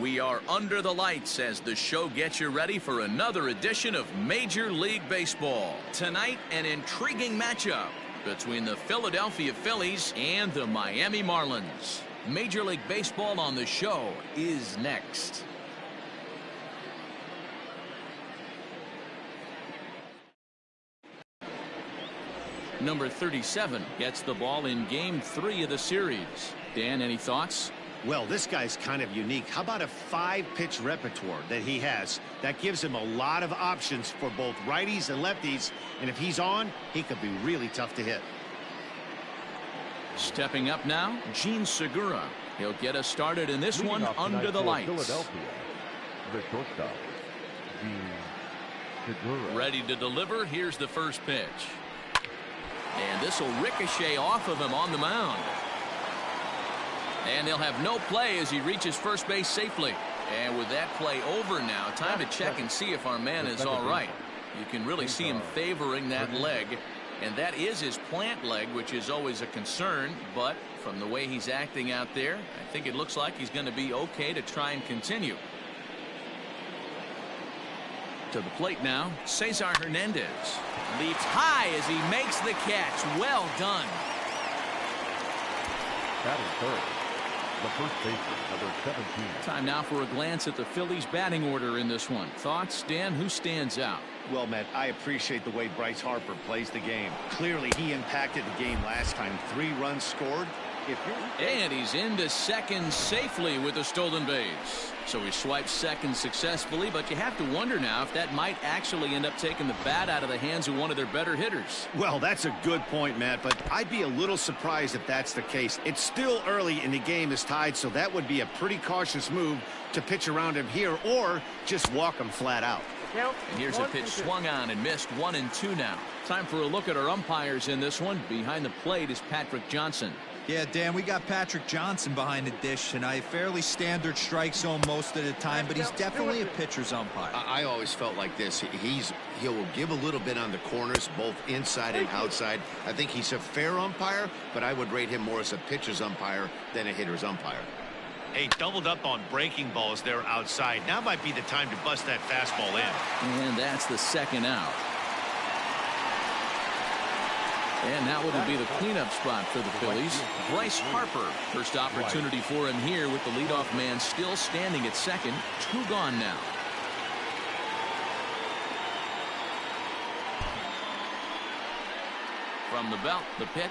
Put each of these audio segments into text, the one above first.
We are under the lights as the show gets you ready for another edition of Major League Baseball. Tonight, an intriguing matchup between the Philadelphia Phillies and the Miami Marlins. Major League Baseball on the show is next. Number 37 gets the ball in Game 3 of the series. Dan, any thoughts? Well, this guy's kind of unique. How about a 5-pitch repertoire that he has? That gives him a lot of options for both righties and lefties. And if he's on, he could be really tough to hit. Stepping up now, Gene Segura. He'll get us started in this one under the lights. Philadelphia, the shortstop, Gene Segura. Ready to deliver. Here's the first pitch. And this will ricochet off of him on the mound. And they'll have no play as he reaches first base safely. And with that play over now, time to check and see if our man is all right. You can really see him favoring that leg. And that is his plant leg, which is always a concern. But from the way he's acting out there, I think it looks like he's going to be okay to try and continue. To the plate now, Cesar Hernandez. Leaps high as he makes the catch. Well done. Batting third, the first baseman, number 17. Time now for a glance at the Phillies batting order in this one. Thoughts, Dan? Who stands out? Well, Matt, I appreciate the way Bryce Harper plays the game. Clearly, he impacted the game last time. 3 runs scored. And he's into second safely with a stolen base. So he swipes second successfully, but you have to wonder now if that might actually end up taking the bat out of the hands of one of their better hitters. Well, that's a good point, Matt, but I'd be a little surprised if that's the case. It's still early and the game is tied, so that would be a pretty cautious move to pitch around him here or just walk him flat out. And here's a pitch swung on and missed. 1-2 now. Time for a look at our umpires in this one. Behind the plate is Patrick Johnson. Yeah, Dan, we got Patrick Johnson behind the dish, and a fairly standard strike zone most of the time, but he's definitely a pitcher's umpire. I always felt like this. He'll give a little bit on the corners, both inside and outside. I think he's a fair umpire, but I would rate him more as a pitcher's umpire than a hitter's umpire. Hey, doubled up on breaking balls there outside. Now might be the time to bust that fastball in. And that's the second out. And now it'll be the cleanup spot for the Phillies. Bryce Harper. First opportunity for him here with the leadoff man still standing at second. 2 gone now. From the belt, the pitch.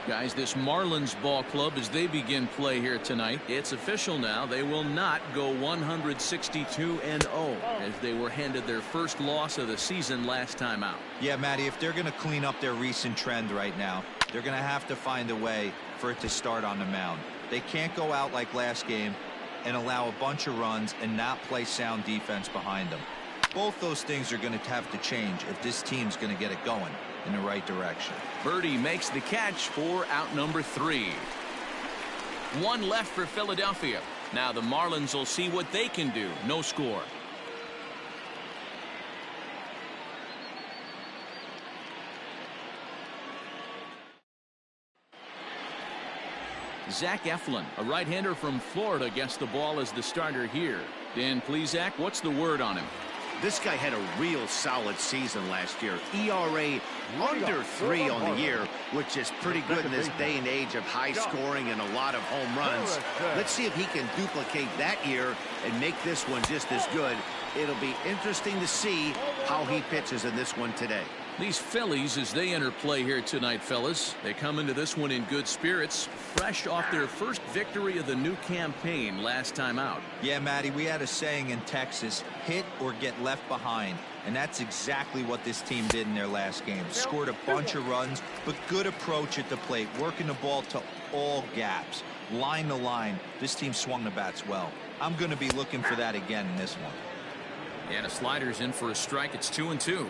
Guys, this Marlins ball club, as they begin play here tonight, it's official now. They will not go 162-0 as they were handed their first loss of the season last time out. Yeah, Matty, if they're going to clean up their recent trend right now, they're going to have to find a way for it to start on the mound. They can't go out like last game and allow a bunch of runs and not play sound defense behind them. Both those things are going to have to change if this team's going to get it going in the right direction. Birdie makes the catch for out number 3. 1 left for Philadelphia. Now the Marlins will see what they can do. No score. Zach Eflin, a right-hander from Florida, gets the ball as the starter here. Dan Plesac, what's the word on him? This guy had a real solid season last year. ERA under 3 on the year, which is pretty good in this day and age of high scoring and a lot of home runs. Let's see if he can duplicate that year and make this one just as good. It'll be interesting to see how he pitches in this one today. These Phillies, as they enter play here tonight, fellas, they come into this one in good spirits, fresh off their first victory of the new campaign last time out. Yeah, Matty, we had a saying in Texas, hit or get left behind, and that's exactly what this team did in their last game. Scored a bunch of runs, but good approach at the plate, working the ball to all gaps, line to line. This team swung the bats well. I'm going to be looking for that again in this one. And a slider's in for a strike. It's 2-2.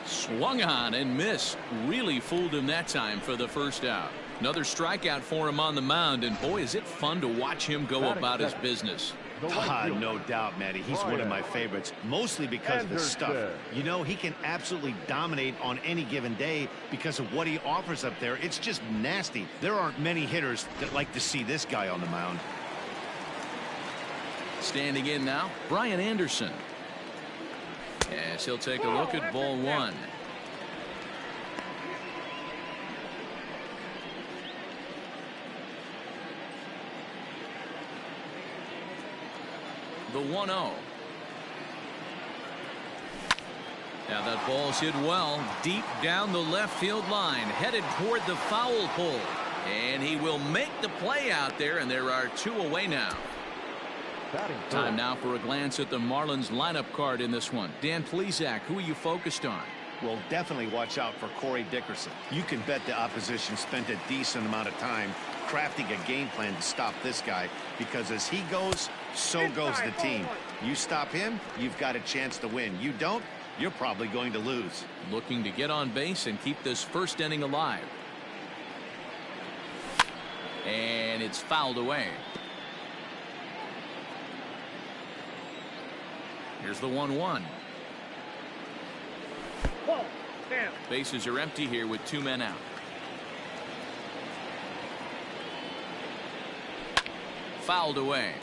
Swung on and missed. Really fooled him that time for the first out. Another strikeout for him on the mound, and boy, is it fun to watch him go about his business. No doubt, Matty. He's one of my favorites, mostly because of his stuff. You know, he can absolutely dominate on any given day because of what he offers up there. It's just nasty. There aren't many hitters that like to see this guy on the mound. Standing in now, Brian Anderson. As he'll take a look at ball one. The 1-0. Now that ball's hit well deep down the left field line, headed toward the foul pole, and he will make the play out there, and there are two away now. Time now for a glance at the Marlins lineup card in this one. Dan Plesac, who are you focused on? Well, definitely watch out for Corey Dickerson. You can bet the opposition spent a decent amount of time crafting a game plan to stop this guy, because as he goes, so goes the team. You stop him, you've got a chance to win. You don't, you're probably going to lose. Looking to get on base and keep this first inning alive. And it's fouled away. Here's the 1-1. Bases are empty here with two men out. Fouled away.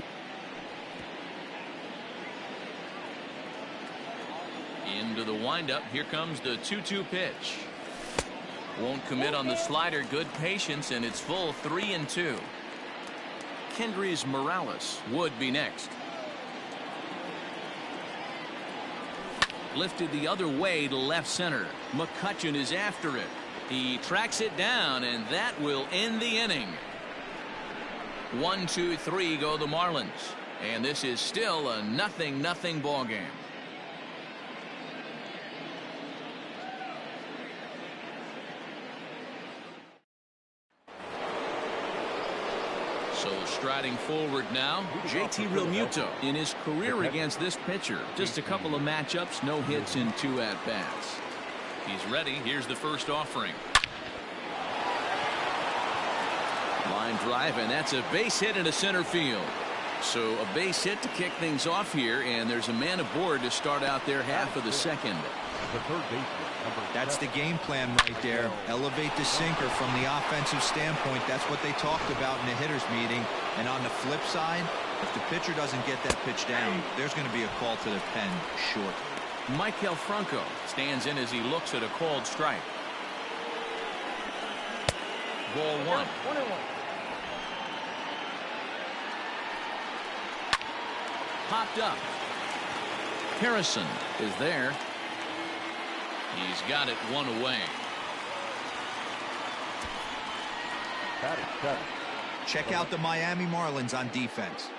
Into the windup. Here comes the 2-2 pitch. Won't commit on the slider. Good patience, and it's full 3-2. Kendrys Morales would be next. Lifted the other way to left center. McCutchen is after it. He tracks it down, and that will end the inning. 1, 2, 3 go the Marlins, and this is still a 0-0 ball game. So striding forward now, JT Realmuto in his career against this pitcher. Just a couple of matchups, no hits in 2 at-bats. He's ready. Here's the first offering. Line drive, and that's a base hit into center field. So a base hit to kick things off here, and there's a man aboard to start out their half of the second. That's the game plan right there. Elevate the sinker from the offensive standpoint. That's what they talked about in the hitters meeting. And on the flip side, if the pitcher doesn't get that pitch down, there's going to be a call to the pen short. Maikel Franco stands in as he looks at a called strike. Ball 1. Popped up. Harrison is there. He's got it 1 away. Check out the Miami Marlins on defense.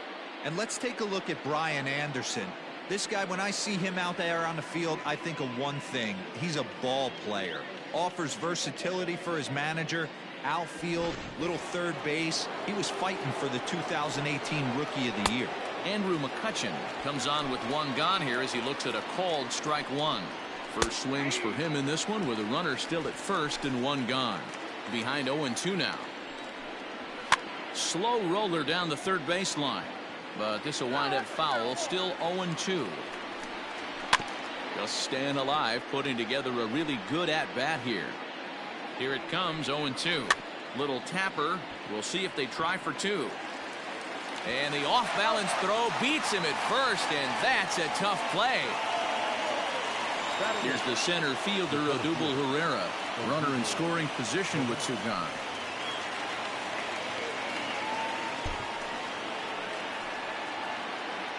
And let's take a look at Brian Anderson. This guy, when I see him out there on the field, I think of one thing. He's a ball player. Offers versatility for his manager. Outfield, little third base. He was fighting for the 2018 Rookie of the Year. Andrew McCutchen comes on with 1 gone here as he looks at a called strike 1. First swings for him in this one with a runner still at first and 1 gone. Behind 0-2 now. Slow roller down the third baseline, but this will wind up foul. Still 0-2. Just staying alive, putting together a really good at-bat here. Here it comes, 0-2. Little tapper. We'll see if they try for 2. And the off-balance throw beats him at first, and that's a tough play. Here's the center fielder, Odubel Herrera. Runner in scoring position with 2 gone.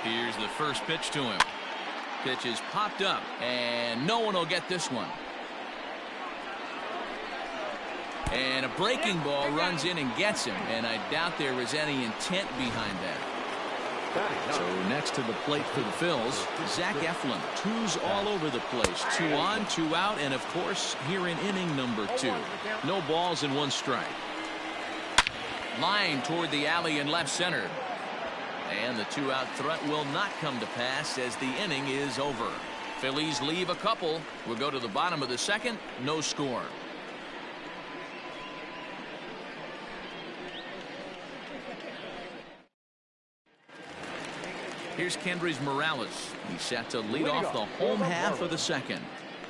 Here's the first pitch to him. Pitch is popped up, and no one will get this one. And a breaking ball runs in and gets him, and I doubt there was any intent behind that. So next to the plate for the Phils, Zach Eflin. 2s all over the place. 2 on, 2 out, and of course here in inning number 2. No balls and 1 strike. Line toward the alley in left center. And the 2-out threat will not come to pass as the inning is over. Phillies leave a couple. We'll go to the bottom of the second. No score. Here's Kendrys Morales. He's set to lead off the home half of the second.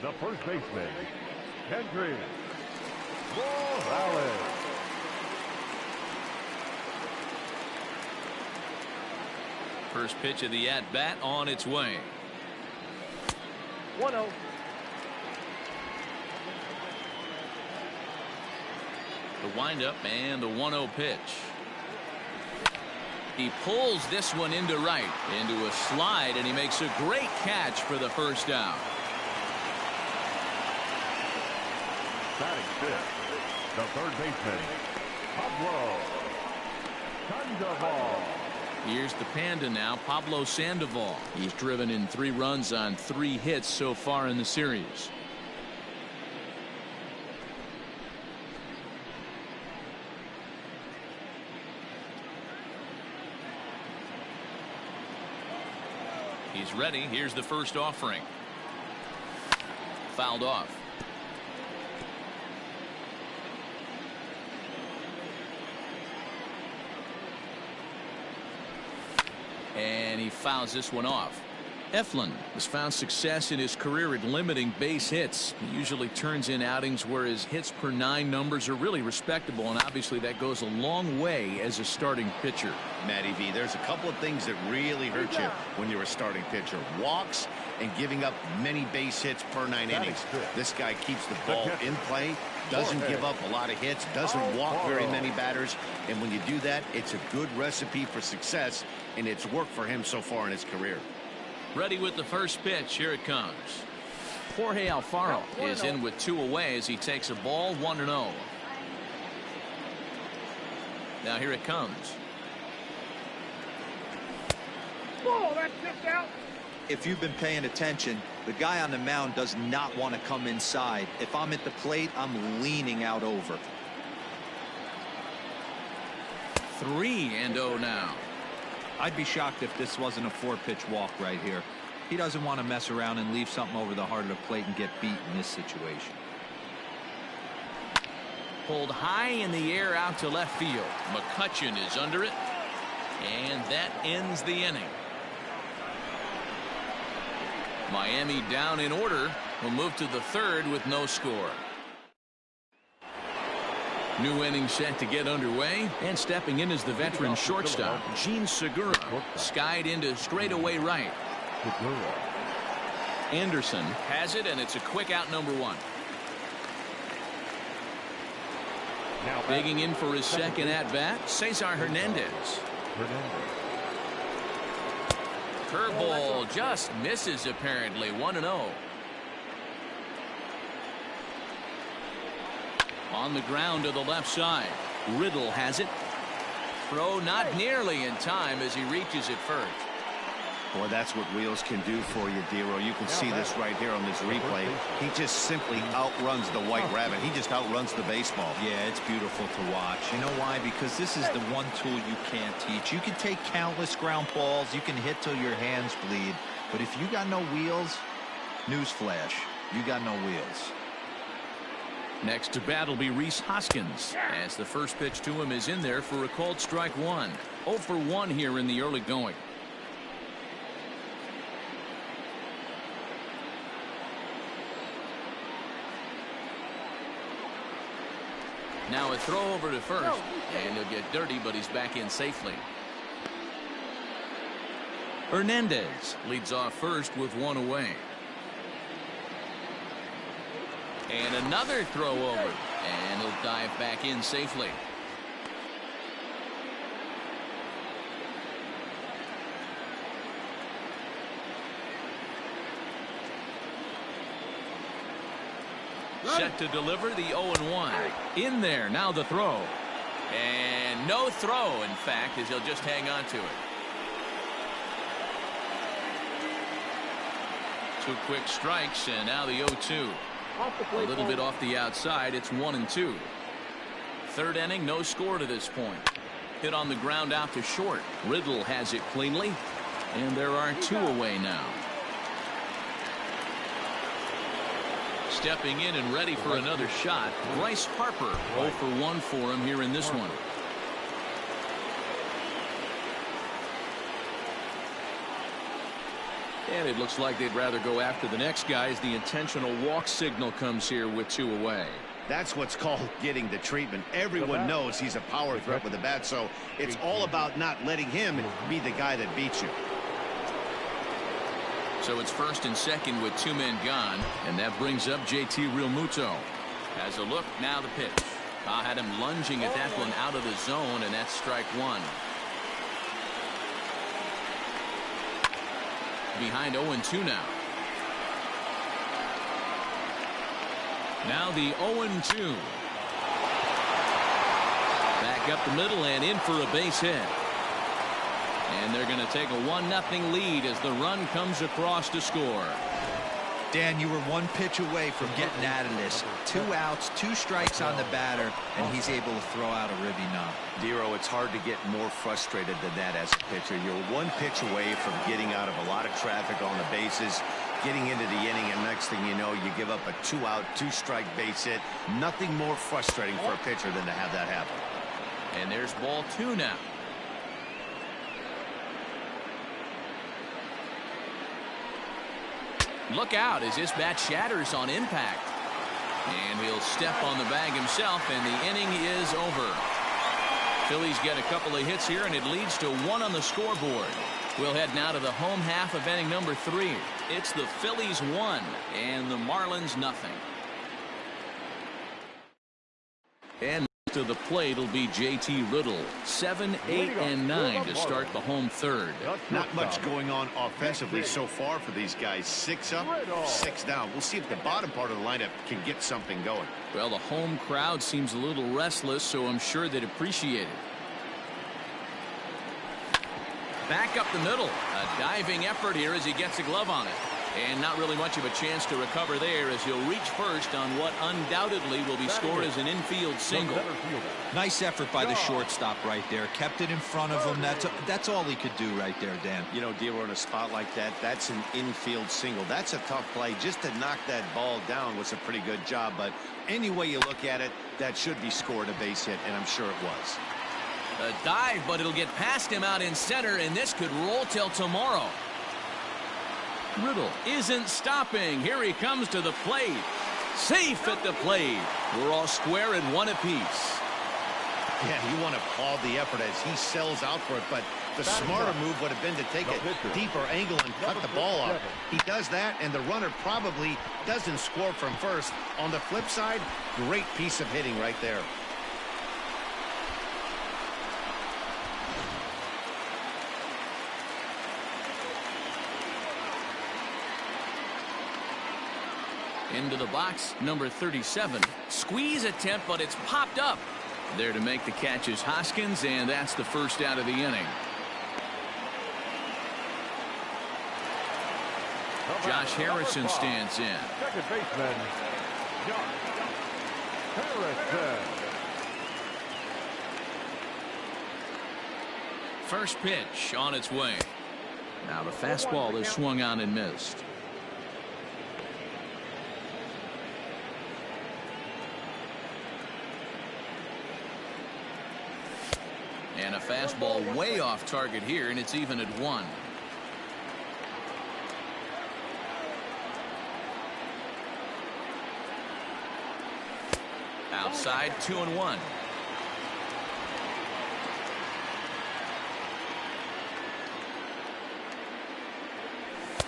The first baseman, Kendrys Morales. First pitch of the at-bat on its way. 1-0. The windup and the 1-0 pitch. He pulls this one into right, into a slide, and he makes a great catch for the first out. Batting fifth, the third baseman, Pablo Sandoval. Here's the Panda now, Pablo Sandoval. He's driven in 3 runs on 3 hits so far in the series. He's ready. Here's the first offering. Fouled off. And he fouls this one off. Eflin has found success in his career at limiting base hits. He usually turns in outings where his hits per 9 numbers are really respectable, and obviously that goes a long way as a starting pitcher. Matty V, there's a couple of things that really hurt you when you're a starting pitcher. Walks and giving up many base hits per 9 innings. This guy keeps the ball in play, doesn't give up a lot of hits, doesn't walk very many batters, and when you do that, it's a good recipe for success, and it's worked for him so far in his career. Ready with the first pitch. Here it comes. Jorge Alfaro is in with 2 away as he takes a ball 1-0. Now here it comes. Oh, that's tipped out. If you've been paying attention, the guy on the mound does not want to come inside. If I'm at the plate, I'm leaning out over. 3-0 now. I'd be shocked if this wasn't a 4-pitch walk right here. He doesn't want to mess around and leave something over the heart of the plate and get beat in this situation. Pulled high in the air out to left field. McCutchen is under it, and that ends the inning. Miami down in order. Will move to the 3rd with no score. New inning set to get underway, and stepping in is the veteran shortstop, Gene Segura. Skied into straightaway right. Anderson has it, and it's a quick out, number 1. Digging in for his second at-bat, Cesar Hernandez. Curveball just misses, apparently. 1-0. On the ground to the left side. Riddle has it. Throw not nearly in time as he reaches it first. Boy, that's what wheels can do for you, Dero. You can see this right here on this replay. He just simply outruns the white rabbit. He just outruns the baseball. Yeah, it's beautiful to watch. You know why? Because this is the one tool you can't teach. You can take countless ground balls. You can hit till your hands bleed. But if you got no wheels, newsflash, you got no wheels. Next to bat will be Rhys Hoskins, as the first pitch to him is in there for a called strike 1. 0 for 1 here in the early going. Now a throw over to first, and he'll get dirty, but he's back in safely. Hernandez leads off first with 1 away. And another throw over, and he'll dive back in safely. Set to deliver the 0-1. In there, now the throw. And no throw, in fact, as he'll just hang on to it. 2 quick strikes, and now the 0-2. A little bit off the outside. It's 1-2. 3rd inning, no score to this point. Hit on the ground out to short. Riddle has it cleanly, and there are 2 away now. Stepping in and ready for another shot, Bryce Harper. 0 for 1 for him here in this one. And it looks like they'd rather go after the next guy as the intentional walk signal comes here with 2 away. That's what's called getting the treatment. Everyone knows he's a power threat with the bat, so it's all about not letting him be the guy that beats you. So it's 1st and 2nd with 2 men gone, and that brings up JT Realmuto. Has a look, now the pitch. Had him lunging at that one out of the zone, and that's strike 1. Behind 0-2 now. Now the 0-2. Back up the middle and in for a base hit. And they're going to take a 1-0 lead as the run comes across to score. Dan, you were 1 pitch away from getting out of this. 2 outs, 2 strikes on the batter, and he's able to throw out a ribby knob. Dero, it's hard to get more frustrated than that as a pitcher. You're 1 pitch away from getting out of a lot of traffic on the bases, getting into the inning, and next thing you know, you give up a 2-out, 2-strike base hit. Nothing more frustrating for a pitcher than to have that happen. And there's ball 2 now. Look out as this bat shatters on impact. And he'll step on the bag himself, and the inning is over. Phillies get a couple of hits here, and it leads to 1 on the scoreboard. We'll head now to the home half of inning number 3. It's the Phillies 1 and the Marlins nothing. And to the plate will be JT Riddle. 7, 8, and 9 to start the home 3rd. Not much going on offensively so far for these guys. 6 up, 6 down. We'll see if the bottom part of the lineup can get something going. Well, the home crowd seems a little restless, so I'm sure they'd appreciate it. Back up the middle. A diving effort here as he gets a glove on it. And not really much of a chance to recover there as he'll reach first on what undoubtedly will be scored as an infield single. Nice effort by the shortstop right there. Kept it in front of him. That's all he could do right there, Dan. You know, Dero, in a spot like that, that's an infield single. That's a tough play. Just to knock that ball down was a pretty good job. But any way you look at it, that should be scored a base hit, and I'm sure it was. A dive, but it'll get past him out in center, and this could roll till tomorrow. Riddle isn't stopping. Here he comes to the plate. Safe at the plate. We're all square at 1 apiece. Yeah, you want to applaud the effort as he sells out for it, but the smarter move would have been to take a deeper angle and cut the ball off. He does that, and the runner probably doesn't score from first. On the flip side, great piece of hitting right there. Into the box, number 37. Squeeze attempt, but it's popped up. There to make the catch is Hoskins, and that's the first out of the inning. Josh Harrison stands in. Second baseman, Josh Harrison. First pitch on its way. Now the fastball is swung on and missed. And a fastball way off target here, and it's even at 1. Outside, 2-1.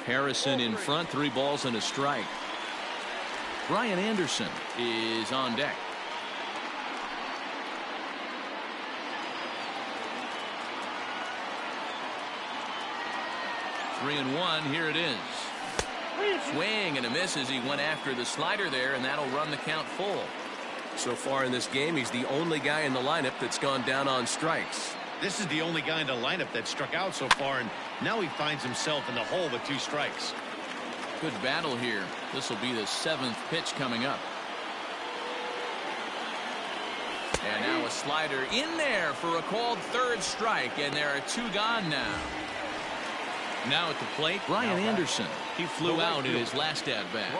Harrison in front, 3 balls and a strike. Brian Anderson is on deck. Three and 1. Here it is. Swing and a miss as he went after the slider there, and that'll run the count full. So far in this game, he's the only guy in the lineup that's gone down on strikes. This is the only guy in the lineup that struck out so far, and now he finds himself in the hole with 2 strikes. Good battle here. This will be the 7th pitch coming up. And now a slider in there for a called 3rd strike, and there are 2 gone now. Now at the plate, Brian Anderson. He flew out in his last at-bat.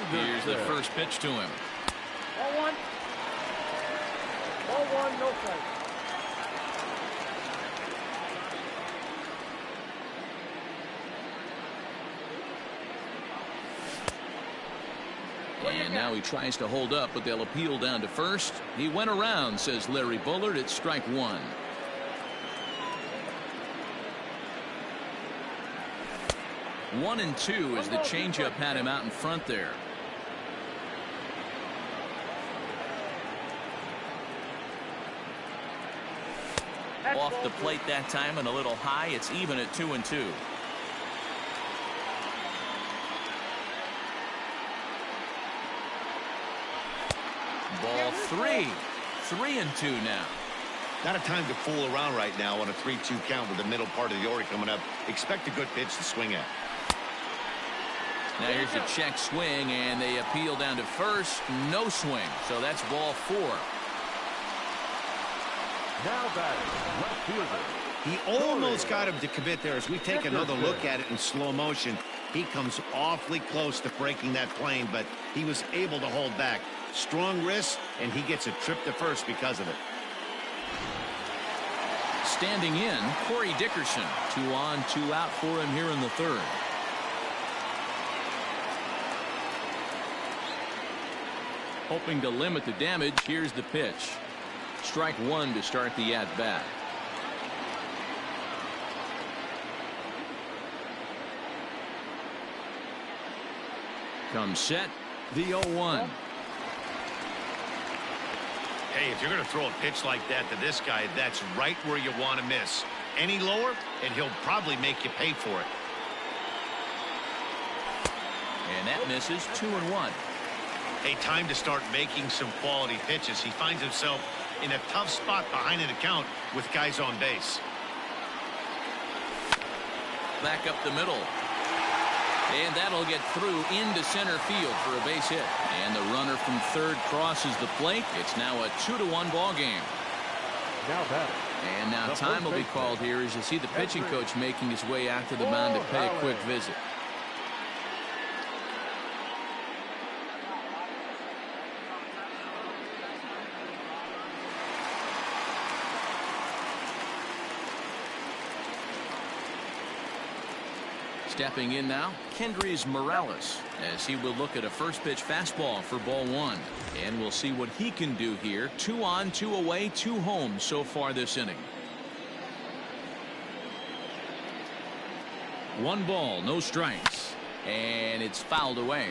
Here's the first pitch to him. 0-1. 0-1, no strike. And now he tries to hold up, but they'll appeal down to first. He went around, says Larry Bullard. It's strike one. One and two as the changeup had him out in front there. Off the plate that time and a little high. It's even at 2-2. Ball three. 3-2 now. Not a time to fool around right now on a 3-2 count with the middle part of the order coming up. Expect a good pitch to swing at. Now here's a check swing, and they appeal down to first. No swing, so that's ball four. Now batting, left fielder. He almost got him to commit there. As we take another look at it in slow motion, he comes awfully close to breaking that plane, but he was able to hold back. Strong wrist, and he gets a trip to first because of it. Standing in, Corey Dickerson. 2 on, 2 out for him here in the third. Hoping to limit the damage, here's the pitch. Strike one to start the at-bat. Comes set, the 0-1. Hey, if you're going to throw a pitch like that to this guy, that's right where you want to miss. Any lower, and he'll probably make you pay for it. And that misses. 2-1. Hey, time to start making some quality pitches. He finds himself in a tough spot behind an account with guys on base. Back up the middle. And that'll get through into center field for a base hit. And the runner from third crosses the plate. It's now a 2-1 ball game. Now batting. And now time will be called here as you see the pitching coach making his way out to the mound to pay a quick visit. Stepping in now, Kendrys Morales, as he will look at a first pitch fastball for ball one. And we'll see what he can do here. 2 on, 2 away, 2 home so far this inning. 1 ball, no strikes. And it's fouled away.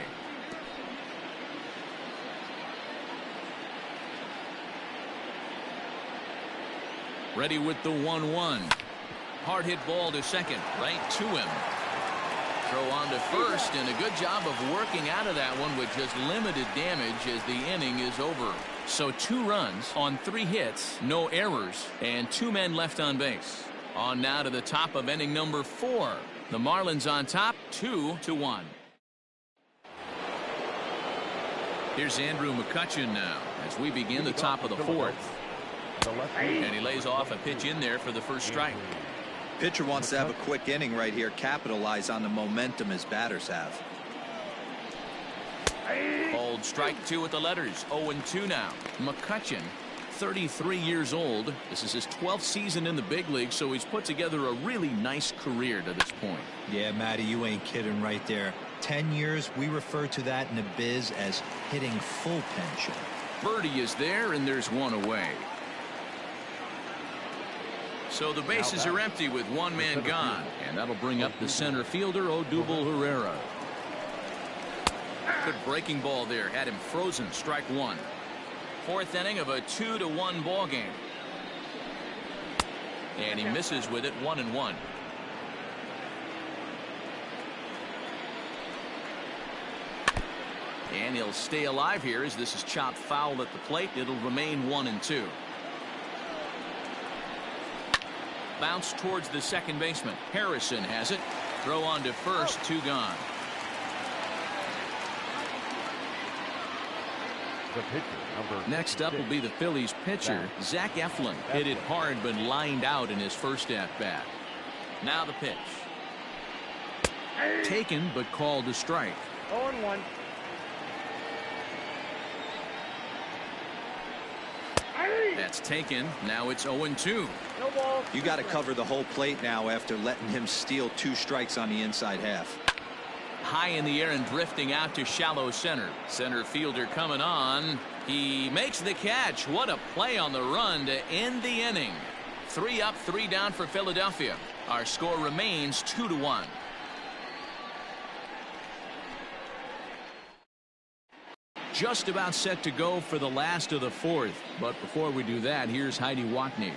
Ready with the 1-1. Hard hit ball to second, right to him. Throw on to first, and a good job of working out of that one with just limited damage as the inning is over. So 2 runs on 3 hits, no errors, and 2 men left on base. On now to the top of inning number 4. The Marlins on top, 2-1. Here's Andrew McCutchen now as we begin the top of the 4th. And he lays off a pitch in there for the first strike. Pitcher wants to have a quick inning right here, capitalize on the momentum his batters have. Old strike 2 with the letters. 0-2 now. McCutchen, 33 years old. This is his 12th season in the big league, so he's put together a really nice career to this point. Yeah, Matty, you ain't kidding right there. 10 years, we refer to that in the biz as hitting full pension. Birdie is there, and there's 1 away. So the bases are empty with 1 man gone, and that'll bring up the center fielder, Odubel Herrera. Good breaking ball there, had him frozen. Strike 1. 4th inning of a 2-1 ball game. And he misses with it. 1-1. And he'll stay alive here as this is chopped foul at the plate. It'll remain 1-2. Bounce towards the second baseman. Harrison has it. Throw on to first. 2 gone. Next up will be the Phillies pitcher, Zach Eflin. Hit it hard but lined out in his first at-bat. Now the pitch. Taken but called a strike. 0-1. That's taken. Now it's 0-2. No ball. You got to cover the whole plate now after letting him steal 2 strikes on the inside half. high in the air and drifting out to shallow center. Center fielder coming on. He makes the catch. What a play on the run to end the inning. 3 up, 3 down for Philadelphia. Our score remains 2-1. Just about set to go for the last of the 4th. But before we do that, here's Heidi Watney.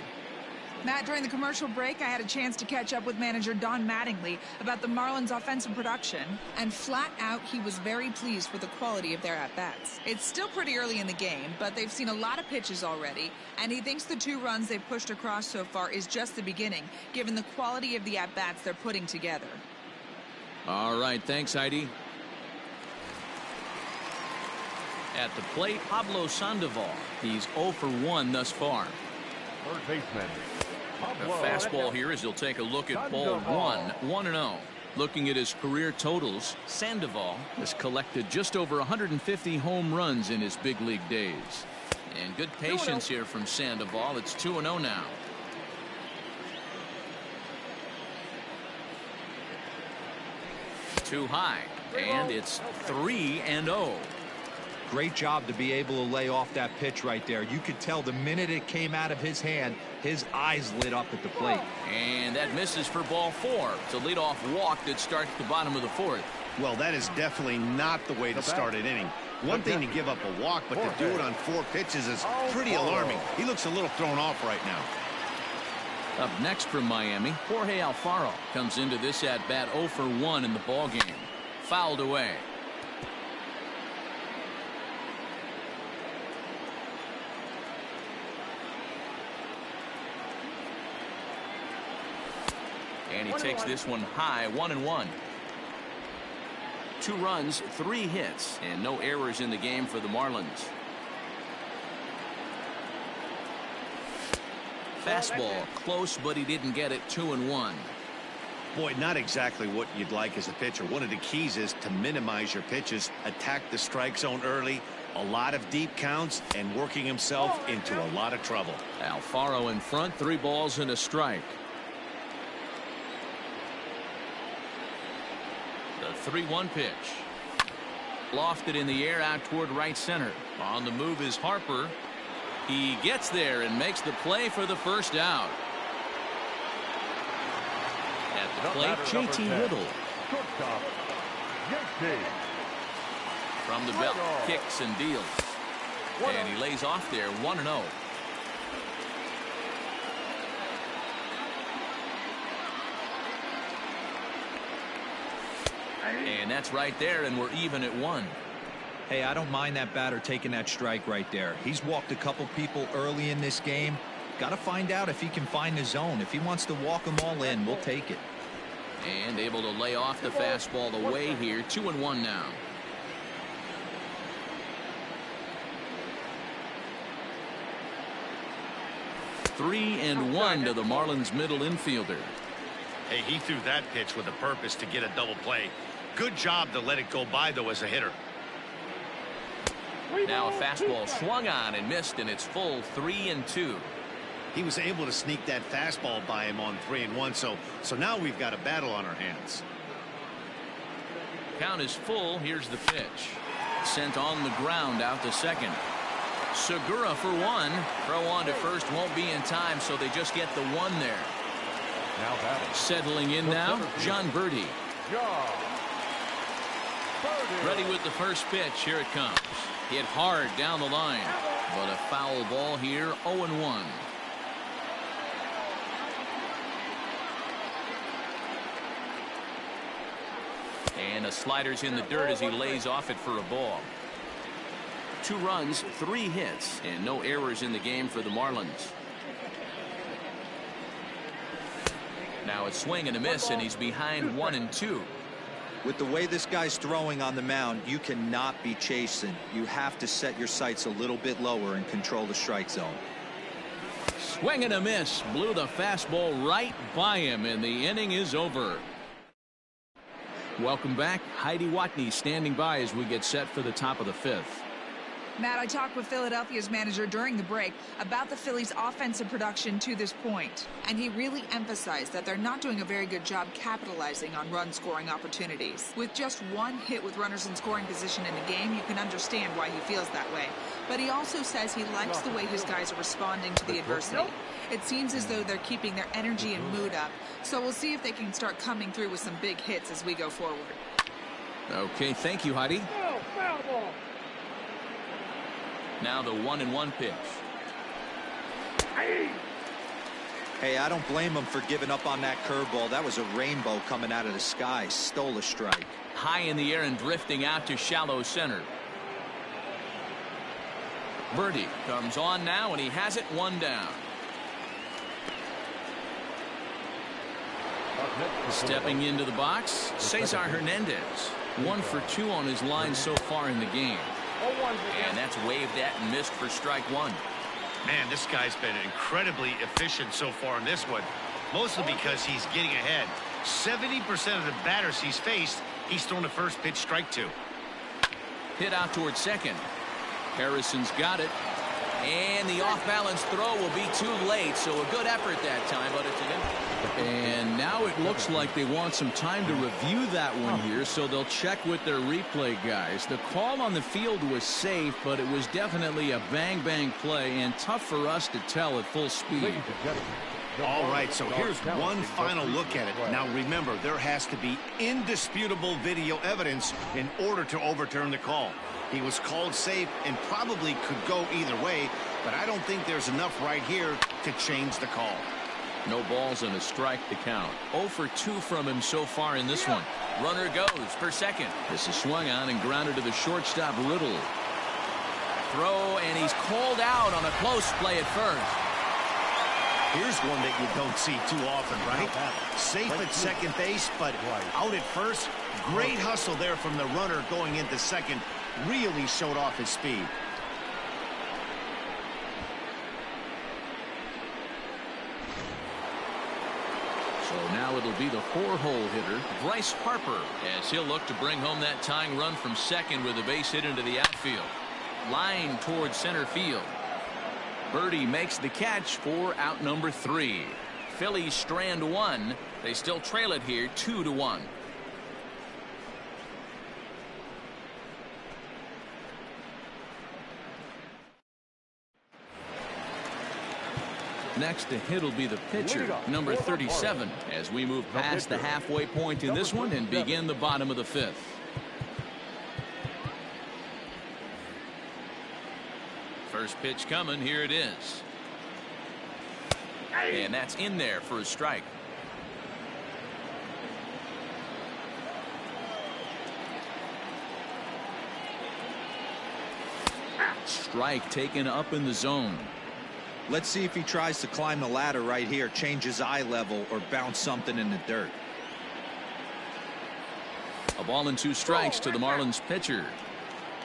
Matt, during the commercial break, I had a chance to catch up with manager Don Mattingly about the Marlins' offensive production, and flat out, he was very pleased with the quality of their at-bats. It's still pretty early in the game, but they've seen a lot of pitches already, and he thinks the 2 runs they've pushed across so far is just the beginning, given the quality of the at-bats they're putting together. All right, thanks, Heidi. At the plate, Pablo Sandoval. He's 0 for 1 thus far. Third baseman. A fastball here as he'll take a look at ball 1, 1-0. Looking at his career totals, Sandoval has collected just over 150 home runs in his big league days. And good patience here from Sandoval. It's 2-0 now. Too high, and it's 3-0. Great job to be able to lay off that pitch right there. You could tell the minute it came out of his hand, his eyes lit up at the plate. And that misses for ball 4. It's a leadoff walk that starts the bottom of the 4th. Well, that is definitely not the way to start an inning. One thing to give up a walk, but to do it on 4 pitches is pretty alarming. He looks a little thrown off right now. Up next from Miami, Jorge Alfaro comes into this at-bat 0 for 1 in the ballgame. Fouled away. And he takes this one high, 1-1. 2 runs, 3 hits, and no errors in the game for the Marlins. Fastball, close, but he didn't get it. 2-1. Boy, not exactly what you'd like as a pitcher. One of the keys is to minimize your pitches, attack the strike zone early, a lot of deep counts, and working himself into a lot of trouble. Alfaro in front, 3 balls and a strike. The 3-1 pitch. Lofted in the air out toward right center. On the move is Harper. He gets there and makes the play for the first out. At the plate, JT Little. From the belt, kicks and deals. And he lays off there, 1-0. And that's right there, and we're even at 1. Hey, I don't mind that batter taking that strike right there. He's walked a couple people early in this game. Got to find out if he can find the zone. If he wants to walk them all in, we'll take it. And able to lay off the fastball away here. 2-1 now. Three and 1 to the Marlins middle infielder. Hey, he threw that pitch with a purpose to get a double play. Good job to let it go by, though, as a hitter. Now a fastball swung on and missed, and it's full 3-2. He was able to sneak that fastball by him on 3-1, so now we've got a battle on our hands. Count is full. Here's the pitch. Sent on the ground out to second. Segura for 1. Throw on to first won't be in time, so they just get the 1 there. Settling in now, John Birdie. Ready with the first pitch. Here it comes. Hit hard down the line, but a foul ball here. 0-1. And a slider's in the dirt as he lays off it for a ball. 2 runs, 3 hits, and no errors in the game for the Marlins. Now it's swing and a miss, and he's behind 1-2. With the way this guy's throwing on the mound, you cannot be chasing. You have to set your sights a little bit lower and control the strike zone. Swing and a miss. Blew the fastball right by him, and the inning is over. Welcome back. Heidi Watney standing by as we get set for the top of the 5th. Matt, I talked with Philadelphia's manager during the break about the Phillies' offensive production to this point, and he really emphasized that they're not doing a very good job capitalizing on run-scoring opportunities. With just one hit with runners in scoring position in a game, you can understand why he feels that way. But he also says he likes the way his guys are responding to the adversity. It seems as though they're keeping their energy and mood up, so we'll see if they can start coming through with some big hits as we go forward. Okay, thank you, Heidi. Now the 1-1 pitch. Hey, I don't blame him for giving up on that curveball. That was a rainbow coming out of the sky. Stole a strike. High in the air and drifting out to shallow center. Birdie comes on now, and he has it 1 down. Stepping into the box, Cesar Hernandez. 1 for 2 on his line so far in the game. And that's waved at and missed for strike 1. Man, this guy's been incredibly efficient so far in this one, mostly because he's getting ahead. 70% of the batters he's faced, he's thrown a first pitch strike to. Hit out towards second. Harrison's got it. And the off-balance throw will be too late, so a good effort that time, but it's an And now it looks like they want some time to review that one here, so they'll check with their replay guys. The call on the field was safe, but it was definitely a bang-bang play and tough for us to tell at full speed. All right, so here's one final look at it. Now remember, there has to be indisputable video evidence in order to overturn the call. He was called safe and probably could go either way, but I don't think there's enough right here to change the call. No balls and a strike to count. 0 for 2 from him so far in this one. Runner goes for second. This is swung on and grounded to the shortstop, Riddle. Throw, and he's called out on a close play at first. Here's one that you don't see too often, right? Safe at second base, but out at first. Great hustle there from the runner going into second. Really showed off his speed. So now it'll be the 4-hole hitter, Bryce Harper, as he'll look to bring home that tying run from second with a base hit into the outfield. Line towards center field. Birdie makes the catch for out number 3. Phillies strand 1. They still trail it here 2-1. Next to hit will be the pitcher, number 37, as we move past the halfway point in this one and begin the bottom of the 5th. First pitch coming. Here it is. And that's in there for a strike. Strike taken up in the zone. Let's see if he tries to climb the ladder right here, change his eye level, or bounce something in the dirt. A ball and 2 strikes to the Marlins pitcher.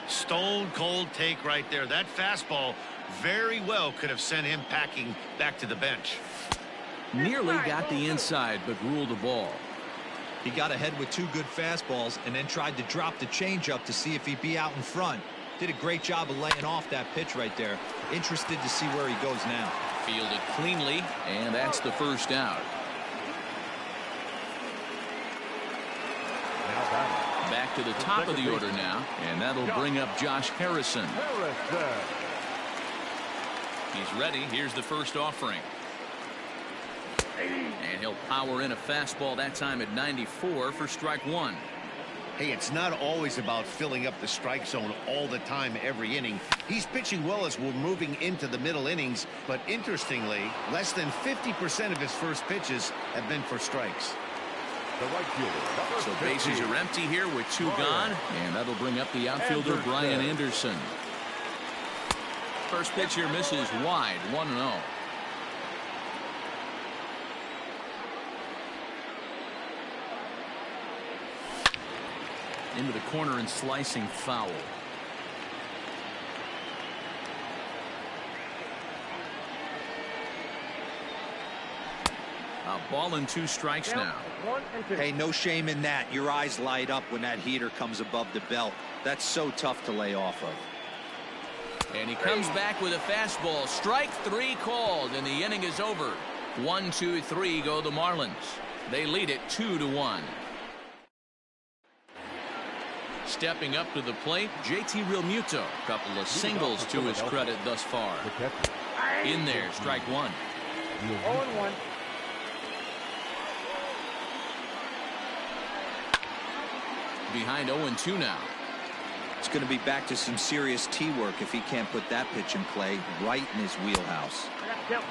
Stone cold take right there. That fastball very well could have sent him packing back to the bench. Nearly got the inside, but ruled a ball. He got ahead with 2 good fastballs and then tried to drop the changeup to see if he'd be out in front. Did a great job of laying off that pitch right there. Interested to see where he goes now. Fielded cleanly, and that's the first out. Back to the top of the order now, and that'll bring up Josh Harrison. He's ready. Here's the first offering. And he'll power in a fastball that time at 94 for strike 1. Hey, it's not always about filling up the strike zone all the time every inning. He's pitching well as we're moving into the middle innings, but interestingly, less than 50% of his first pitches have been for strikes. So bases are empty here with 2 gone, and that'll bring up the outfielder Brian Anderson. First pitch here misses wide, 1-0. Into the corner and slicing foul. A ball and 2 strikes now. Hey, no shame in that. Your eyes light up when that heater comes above the belt. That's so tough to lay off of. And he comes back with a fastball. Strike 3 called, and the inning is over. 1, 2, 3 go the Marlins. They lead it 2-1. Stepping up to the plate, JT Realmuto. Couple of singles to his credit thus far. In there, strike 1. 0-1. Behind 0-2 now. It's going to be back to some serious tee work if he can't put that pitch in play right in his wheelhouse.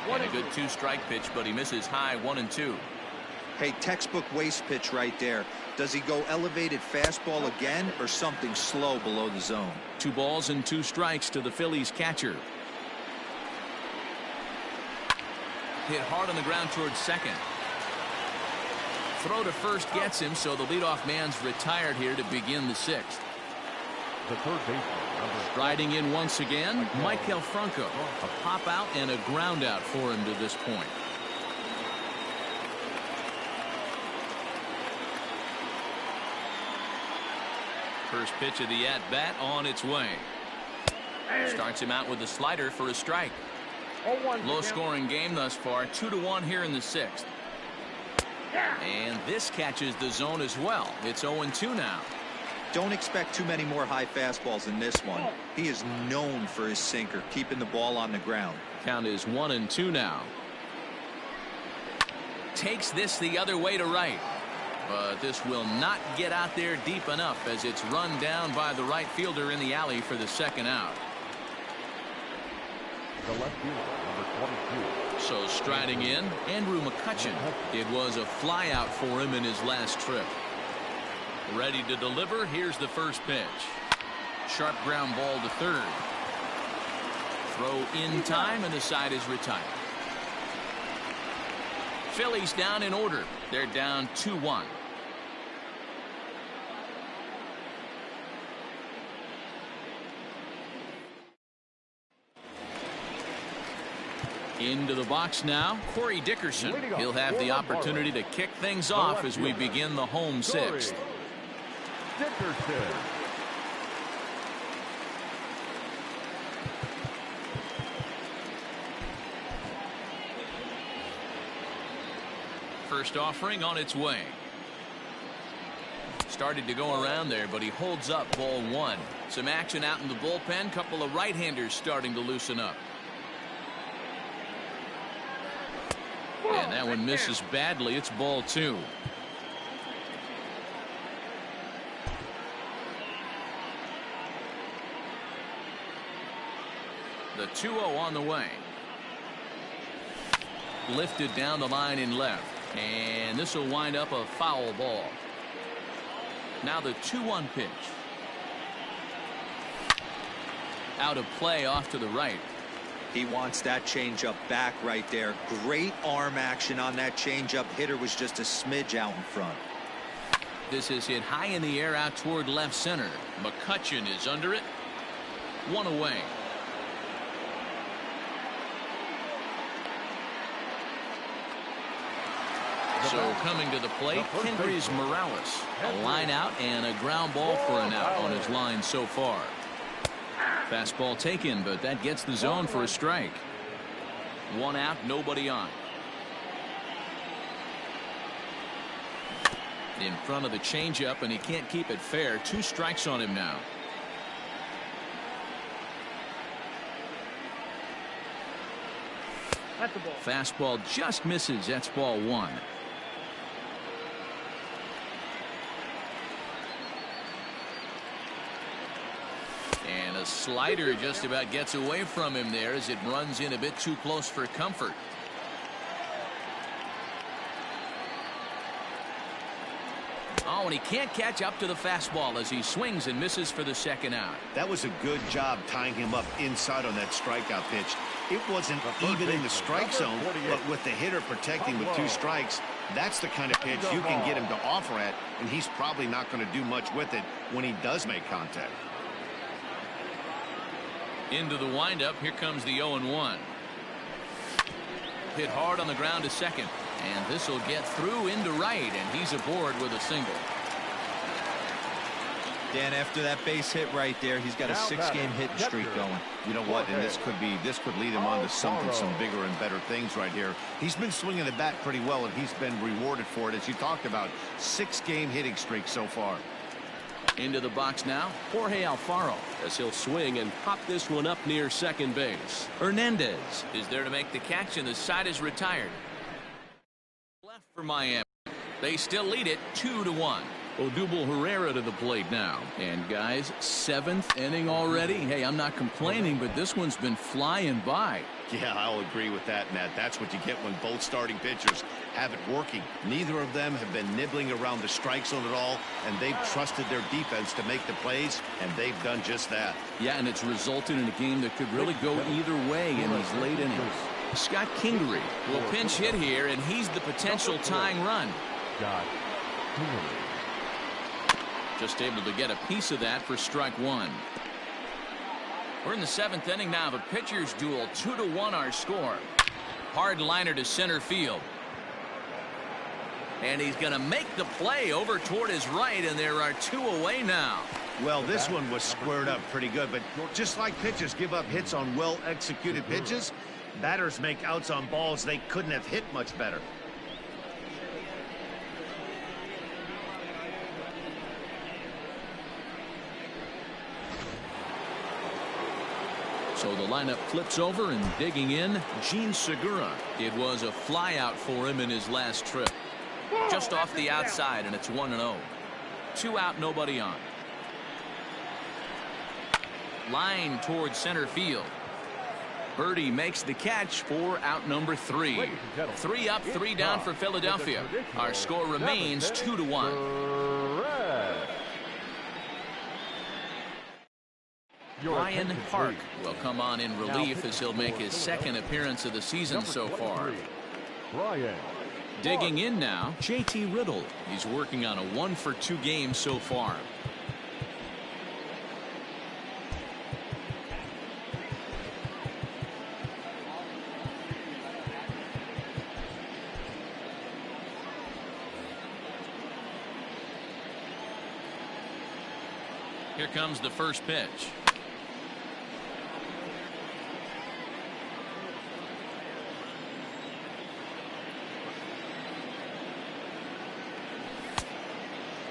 And a good 2-strike pitch, but he misses high 1-2. Hey, textbook waste pitch right there. Does he go elevated fastball again or something slow below the zone? 2 balls and 2 strikes to the Phillies catcher. Hit hard on the ground towards second. Throw to first gets him, so the leadoff man's retired here to begin the 6th. The third baseman, Striding in once again, Maikel Franco. A pop out and a ground out for him to this point. First pitch of the at-bat on its way. Starts him out with a slider for a strike. Low-scoring game thus far, 2-1 here in the 6th. And this catches the zone as well. It's 0-2 now. Don't expect too many more high fastballs in this one. He is known for his sinker, keeping the ball on the ground. Count is 1-2 now. Takes this the other way to right. But this will not get out there deep enough as it's run down by the right fielder in the alley for the 2nd out. the left fielder, number 22. So striding in, Andrew McCutchen. It was a fly out for him in his last trip. Ready to deliver. Here's the first pitch. Sharp ground ball to third. Throw in time, and the side is retired. Phillies down in order. They're down 2-1. Into the box now, Corey Dickerson. He'll have the opportunity to kick things off as we begin the home 6th. Dickerson. First offering on its way. Started to go around there, but he holds up ball 1. Some action out in the bullpen. Couple of right-handers starting to loosen up. And that one misses badly. It's ball 2. The 2-0 on the way. Lifted down the line in left. And this will wind up a foul ball. Now the 2-1 pitch. Out of play off to the right. He wants that changeup back right there. Great arm action on that changeup. Hitter was just a smidge out in front. This is hit high in the air out toward left center. McCutchen is under it. 1 away. So coming to the plate, Kendrys Morales. A line out and a ground ball for an out on his line so far. Fastball taken, but that gets the zone for a strike. 1 out, nobody on. In front of the changeup, and he can't keep it fair. 2 strikes on him now. That's the ball. Fastball just misses. That's ball 1. And a slider just about gets away from him there as it runs in a bit too close for comfort. Oh, and he can't catch up to the fastball as he swings and misses for the 2nd out. That was a good job tying him up inside on that strikeout pitch. It wasn't even in the strike zone, but with the hitter protecting with 2 strikes, that's the kind of pitch you can get him to offer at, and he's probably not going to do much with it when he does make contact. Into the windup. Here comes the 0-1. Hit hard on the ground to second. And this will get through into right, and he's aboard with a single. Dan, after that base hit right there, he's got a 6-game hitting streak going. You know what? And this could lead him on to some bigger and better things right here. He's been swinging the bat pretty well, and he's been rewarded for it, as you talked about. 6-game hitting streak so far. Into the box now, Jorge Alfaro, as he'll swing and pop this one up near second base. Hernandez is there to make the catch, and the side is retired. Left for Miami. They still lead it 2-1. Odubel Herrera to the plate now. And guys, 7th inning already. Hey, I'm not complaining, but this one's been flying by. Yeah, I'll agree with that, Matt. That's what you get when both starting pitchers have it working. Neither of them have been nibbling around the strike zone at all, and they've trusted their defense to make the plays, and they've done just that. Yeah, and it's resulted in a game that could really go either way in these late innings. Scott Kingery will pinch hit here, and he's the potential tying run. Just able to get a piece of that for strike one. We're in the 7th inning now of a pitcher's duel. 2-1 our score. Hard liner to center field. And he's going to make the play over toward his right, and there are 2 away now. Well, this one was squared up pretty good, but just like pitchers give up hits on well-executed pitches, batters make outs on balls they couldn't have hit much better. So the lineup flips over, and digging in, Gene Segura. It was a flyout for him in his last trip. Just off the outside, and it's 1-0. 2 out, nobody on. Line towards center field. Birdie makes the catch for out number 3. 3 up, 3 down for Philadelphia. Our score remains 2-1. Ryan Park will come on in relief as he'll make his 2nd appearance of the season so far. Digging in now, JT Riddle. He's working on a 1-for-2 game so far. Here comes the first pitch.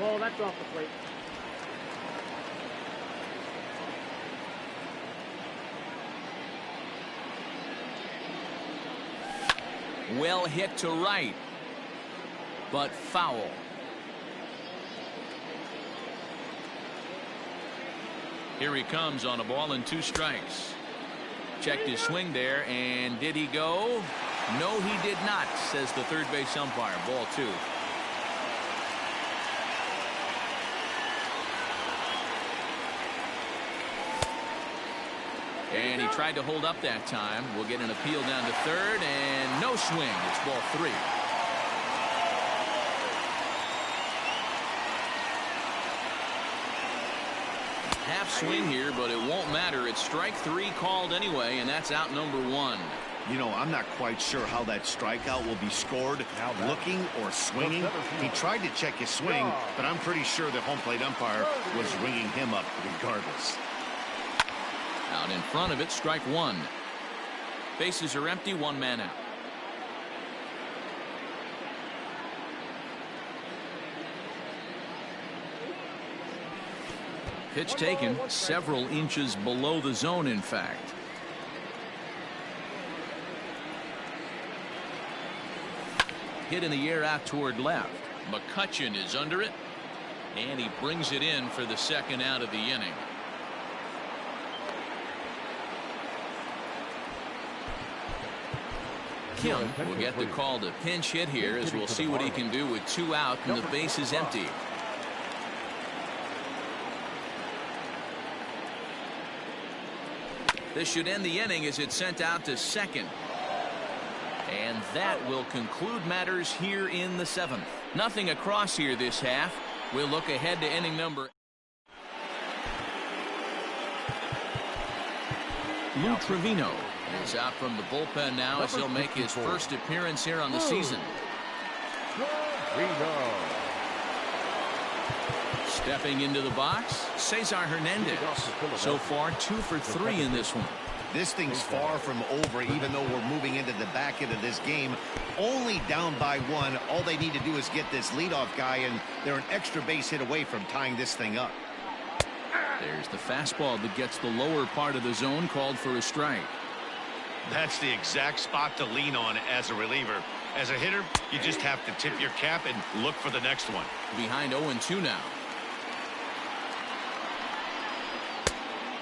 Oh, that's off the plate. Well hit to right, but foul. Here he comes on a ball and 2 strikes. Checked his swing there, and did he go? No, he did not, says the third base umpire. Ball 2. And he tried to hold up that time. We'll get an appeal down to third, and no swing. It's ball 3. Half swing here, but it won't matter. It's strike 3 called anyway, and that's out number 1. You know, I'm not quite sure how that strikeout will be scored, looking or swinging. He tried to check his swing, but I'm pretty sure the home plate umpire was ringing him up regardless. Out in front of it, strike 1. Bases are empty, 1 man out. Pitch taken several inches below the zone, in fact. Hit in the air out toward left. McCutchen is under it, and he brings it in for the 2nd out of the inning. Kim will get the call to pinch hit here, as we'll see what he can do with 2 out and the base is empty. This should end the inning as it's sent out to 2nd. And that will conclude matters here in the 7th. Nothing across here this half. We'll look ahead to inning number. Lou Trevino is out from the bullpen now as he'll make his first appearance here on the season. Stepping into the box, Cesar Hernandez. So far, 2 for 3 in this one. This thing's far from over, even though we're moving into the back end of this game. Only down by 1. All they need to do is get this leadoff guy, and they're an extra base hit away from tying this thing up. There's the fastball that gets the lower part of the zone, called for a strike. That's the exact spot to lean on as a reliever. As a hitter, you just have to tip your cap and look for the next one. Behind 0-2 now.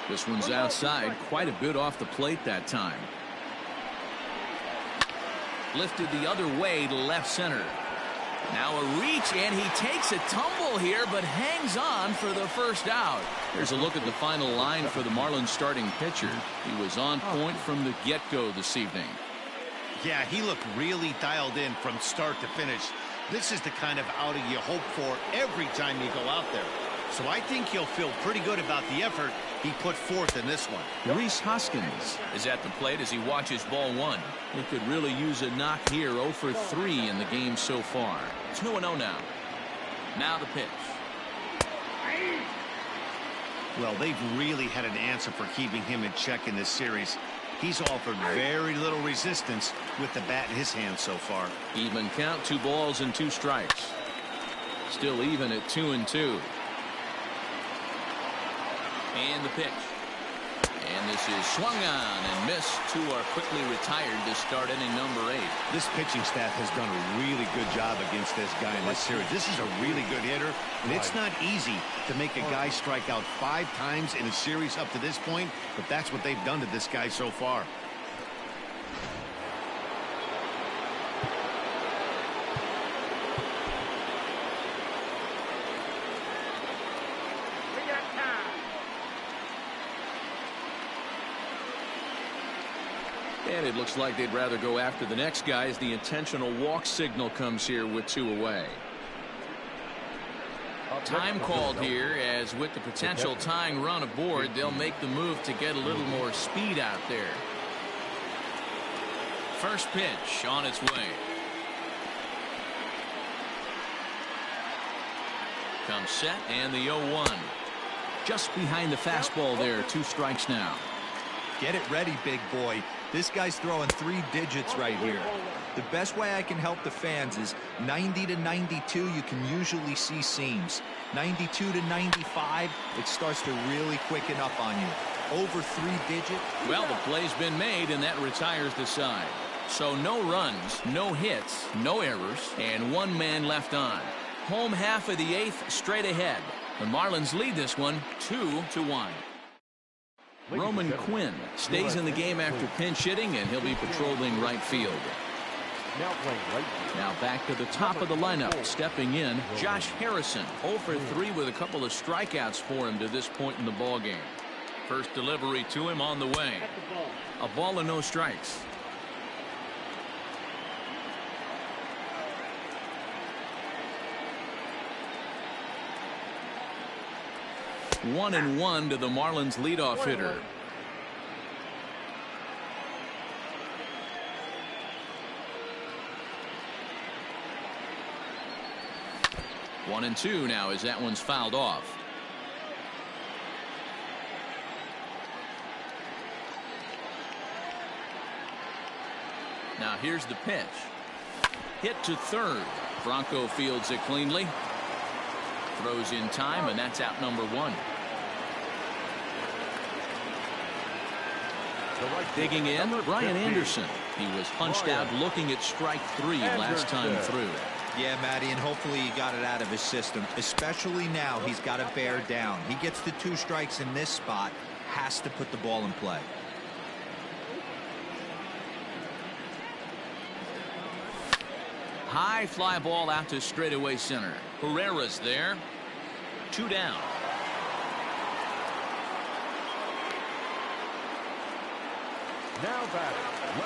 This one's outside, quite a bit off the plate that time. Lifted the other way to left center. Now a reach, and he takes a tumble here, but hangs on for the first out. Here's a look at the final line for the Marlins starting pitcher. He was on point from the get-go this evening. Yeah, he looked really dialed in from start to finish. This is the kind of outing you hope for every time you go out there. So I think he'll feel pretty good about the effort he put forth in this one. Reese Hoskins is at the plate as he watches ball 1. He could really use a knock here. 0 for 3 in the game so far. 2-0 now. Now the pitch. Well, they've really had an answer for keeping him in check in this series. He's offered very little resistance with the bat in his hand so far. Even count, 2 balls and 2 strikes. Still even at 2-2. And the pitch. And this is swung on and missed. 2 are quickly retired to start inning number 8. This pitching staff has done a really good job against this guy in this series. This is a really good hitter, and it's not easy to make a guy strike out 5 times in a series up to this point, but that's what they've done to this guy so far. And it looks like they'd rather go after the next guy as the intentional walk signal comes here with 2 away. Time called here, as with the potential tying run aboard, they'll make the move to get a little more speed out there. First pitch on its way. Comes set, and the 0-1. Just behind the fastball there. 2 strikes now. Get it ready, big boy. This guy's throwing 3 digits right here. The best way I can help the fans is 90 to 92, you can usually see seams. 92 to 95, it starts to really quicken up on you. Over 3 digit. Well, the play's been made, and that retires the side. So no runs, no hits, no errors, and 1 man left on. Home half of the 8th, straight ahead. The Marlins lead this one 2-1. Roman Quinn stays in the game after pinch hitting, and he'll be patrolling right field. Now back to the top of the lineup. Stepping in, Josh Harrison. 0 for 3 with a couple of strikeouts for him to this point in the ball game. First delivery to him on the way. A ball and no strikes. One and 1 to the Marlins leadoff hitter. One and 2 now as that one's fouled off. Now here's the pitch. Hit to third. Bronco fields it cleanly. Throws in time, and that's out number 1. Digging in, Brian Anderson. He was punched out looking at strike 3 last time through. Yeah, Matty, and hopefully he got it out of his system. Especially now, he's got to bear down. He gets the 2 strikes in this spot, has to put the ball in play. High fly ball out to straightaway center. Herrera's there. 2 down.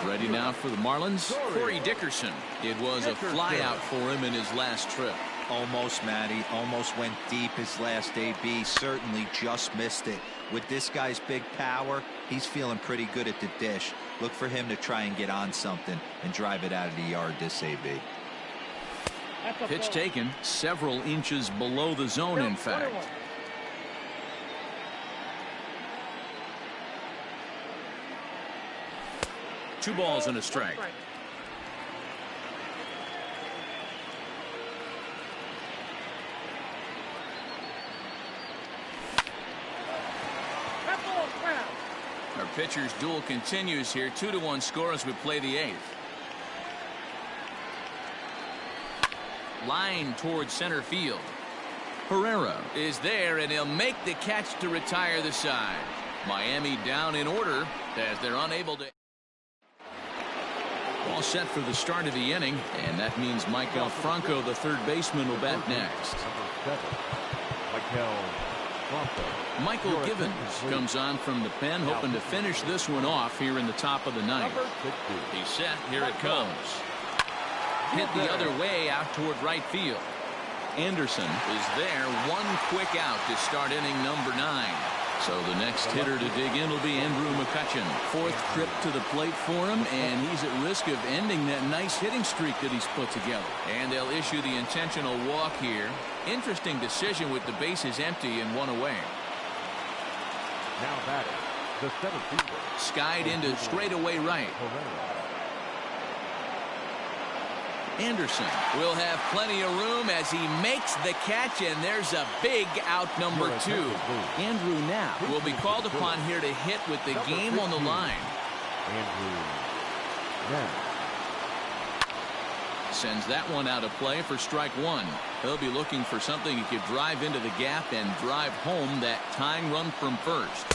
Ready now for the Marlins. Corey Dickerson. It was a fly out for him in his last trip. Almost, Matty. Almost went deep his last AB. Certainly just missed it. With this guy's big power, he's feeling pretty good at the dish. Look for him to try and get on something and drive it out of the yard this AB. Pitch taken several inches below the zone, in fact. Two balls and a strike. Our pitcher's duel continues here. 2-1 score as we play the 8th. Line towards center field. Herrera is there, and he'll make the catch to retire the side. Miami down in order as they're unable to. All set for the start of the inning, and that means Michael Franco, the third baseman, will bat next. Michael Givens comes on from the pen, hoping to finish this one off here in the top of the 9th. He's set. Here it comes. Hit the other way out toward right field. Anderson is there. One quick out to start inning number 9. So the next hitter to dig in will be Andrew McCutchen. 4th trip to the plate for him, and he's at risk of ending that nice hitting streak that he's put together. And they'll issue the intentional walk here. Interesting decision with the bases empty and one away. Now batting, the center fielder. Skied into straightaway right. Anderson will have plenty of room as he makes the catch, and there's a big out number 2. Andrew now will be called upon here to hit with the game on the line. Andrew now sends that one out of play for strike 1. He'll be looking for something he could drive into the gap and drive home that tying run from first.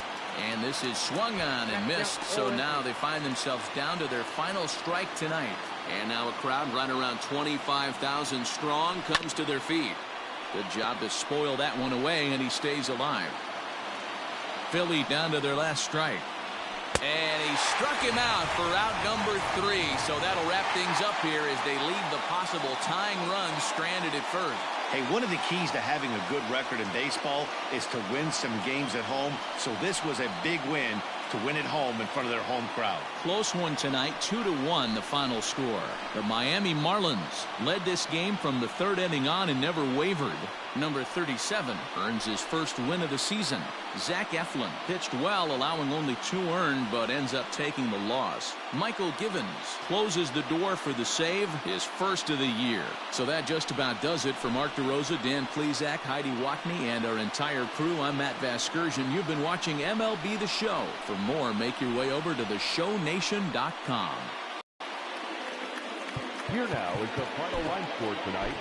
And this is swung on and missed, so now they find themselves down to their final strike tonight. And now a crowd right around 25,000 strong comes to their feet. Good job to spoil that one away, and he stays alive. Philly down to their last strike. And he struck him out for out number 3. So that'll wrap things up here as they leave the possible tying run stranded at first. Hey, one of the keys to having a good record in baseball is to win some games at home. So this was a big win to win at home in front of their home crowd. Close one tonight, 2-1 the final score. The Miami Marlins led this game from the 3rd inning on and never wavered. Number 37 earns his first win of the season. Zach Eflin pitched well, allowing only 2 earned, but ends up taking the loss. Michael Givens closes the door for the save, his first of the year. So that just about does it for Mark DeRosa, Dan Plesac, Heidi Watney, and our entire crew. I'm Matt Vasgersian. You've been watching MLB The Show. For more, make your way over to theshownation.com. Here now is the final line score tonight.